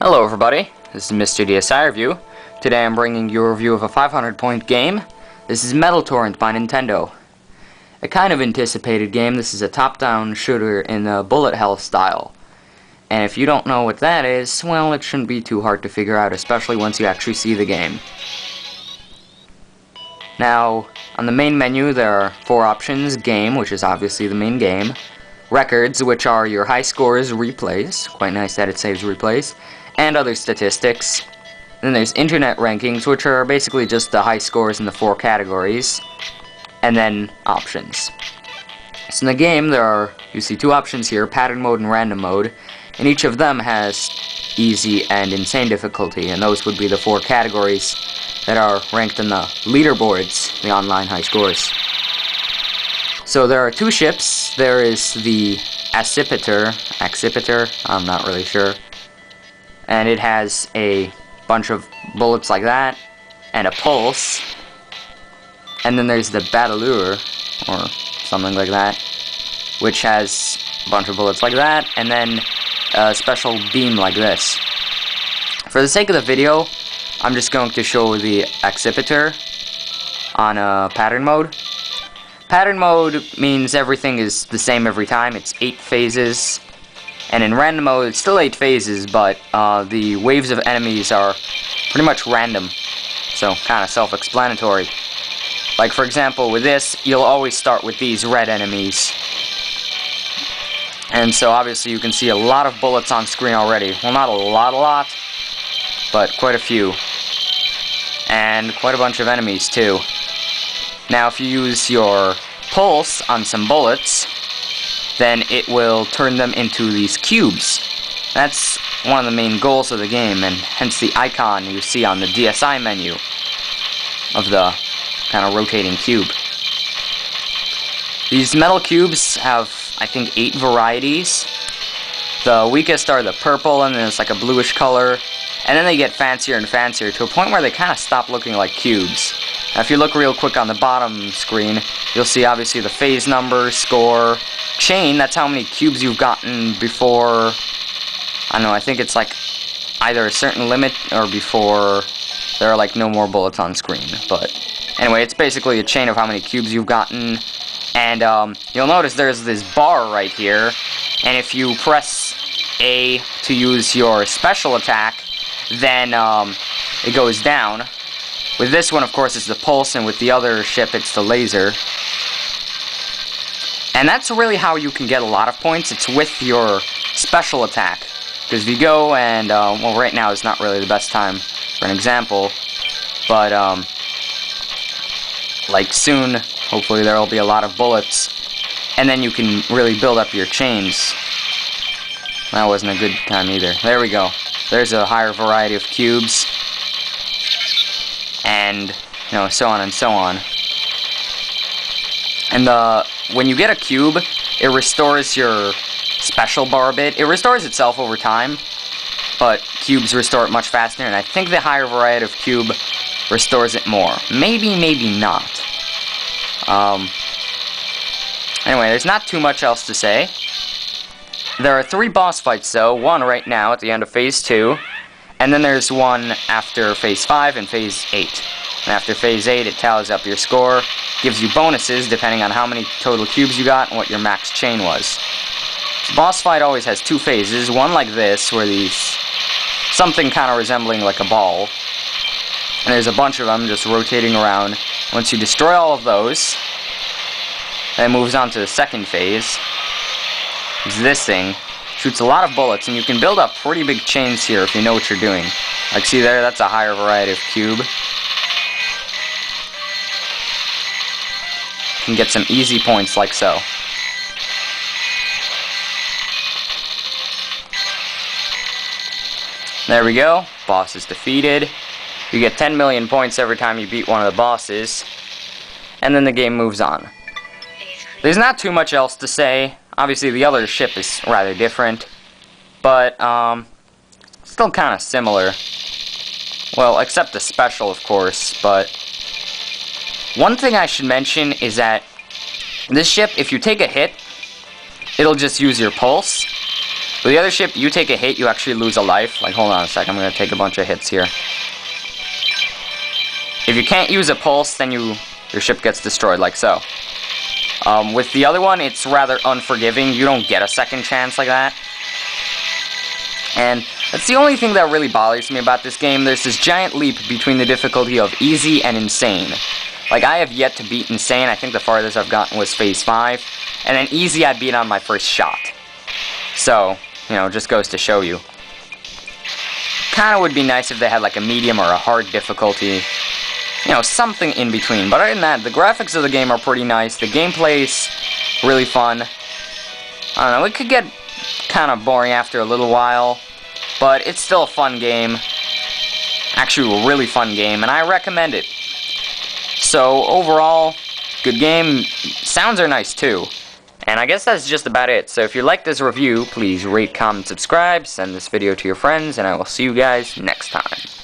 Hello everybody, this is Mr. DSI Review. Today I'm bringing you a review of a 500-point game. This is Torrent by Nintendo. A kind of anticipated game. This is a top-down shooter in the bullet hell style. And if you don't know what that is, well, it shouldn't be too hard to figure out, especially once you actually see the game. Now, on the main menu there are 4 options: Game, which is obviously the main game; Records, which are your high scores, replays, quite nice that it saves replays, and other statistics. Then there's Internet Rankings, which are basically just the high scores in the 4 categories, and then Options. So in the game you see 2 options here: Pattern Mode and Random Mode, and each of them has Easy and Insane difficulty, and those would be the 4 categories that are ranked in the leaderboards, the online high scores. So there are 2 ships. There is the Accipiter, I'm not really sure, and it has a bunch of bullets like that, and a pulse. And then there's the Battler, or something like that, which has a bunch of bullets like that, and then a special beam like this. For the sake of the video, I'm just going to show the Accipiter on pattern mode. Pattern mode means everything is the same every time. It's 8 phases. And in random mode, it's still 8 phases, but the waves of enemies are pretty much random. So, kind of self-explanatory. Like, for example, with this, you'll always start with these red enemies. And so, obviously, you can see a lot of bullets on screen already. Well, not a lot, but quite a few. And quite a bunch of enemies, too. Now, if you use your pulse on some bullets, then it will turn them into these cubes. That's one of the main goals of the game, and hence the icon you see on the DSI menu of the kind of rotating cube. These metal cubes have, I think, 8 varieties. The weakest are the purple, and then it's like a bluish color, and then they get fancier and fancier to a point where they kind of stop looking like cubes. Now, if you look real quick on the bottom screen, you'll see obviously the phase number, score, chain. That's how many cubes you've gotten before, I don't know, I think it's like either a certain limit or before there are like no more bullets on screen. But anyway, it's basically a chain of how many cubes you've gotten. And you'll notice there's this bar right here, and if you press A to use your special attack, then it goes down. With this one, of course, it's the pulse, and with the other ship, it's the laser. And that's really how you can get a lot of points. It's with your special attack. Because if you go and, well, right now is not really the best time for an example, but, like, soon, hopefully there will be a lot of bullets, and then you can really build up your chains. That wasn't a good time either. There we go. There's a higher variety of cubes, and, you know, so on and so on. And when you get a cube, it restores your special bar a bit. It restores itself over time, but cubes restore it much faster, and I think the higher variety of cube restores it more. Maybe, maybe not. Anyway, there's not too much else to say. There are 3 boss fights, though. One right now at the end of Phase 2, and then there's one after Phase 5 and Phase 8. And after Phase 8, it tallies up your score, gives you bonuses depending on how many total cubes you got and what your max chain was. The boss fight always has 2 phases, one like this, where something kind of resembling like a ball, and there's a bunch of them just rotating around. Once you destroy all of those, then it moves on to the second phase. It's this thing. Shoots a lot of bullets, and you can build up pretty big chains here if you know what you're doing. Like, see there, that's a higher variety of cube. You can get some easy points like so. There we go. Boss is defeated. You get 10 million points every time you beat one of the bosses. And then the game moves on. There's not too much else to say. Obviously, the other ship is rather different, but still kind of similar. Well, except the special, of course, but one thing I should mention is that this ship, if you take a hit, it'll just use your pulse, With the other ship, you take a hit, you actually lose a life. Like, hold on a sec, I'm going to take a bunch of hits here. If you can't use a pulse, then your ship gets destroyed, like so. With the other one, it's rather unforgiving. You don't get a second chance like that. And that's the only thing that really bothers me about this game. There's this giant leap between the difficulty of easy and insane. Like, I have yet to beat insane. I think the farthest I've gotten was phase 5. And then easy I beat on my first shot. So, you know, just goes to show you. Kinda would be nice if they had like a medium or a hard difficulty. You know, something in between. But other than that, the graphics of the game are pretty nice. The gameplay's really fun. I don't know, it could get kind of boring after a little while. But it's still a fun game. Actually, a really fun game, and I recommend it. So, overall, good game. Sounds are nice, too. And I guess that's just about it. So if you like this review, please rate, comment, subscribe, send this video to your friends, and I will see you guys next time.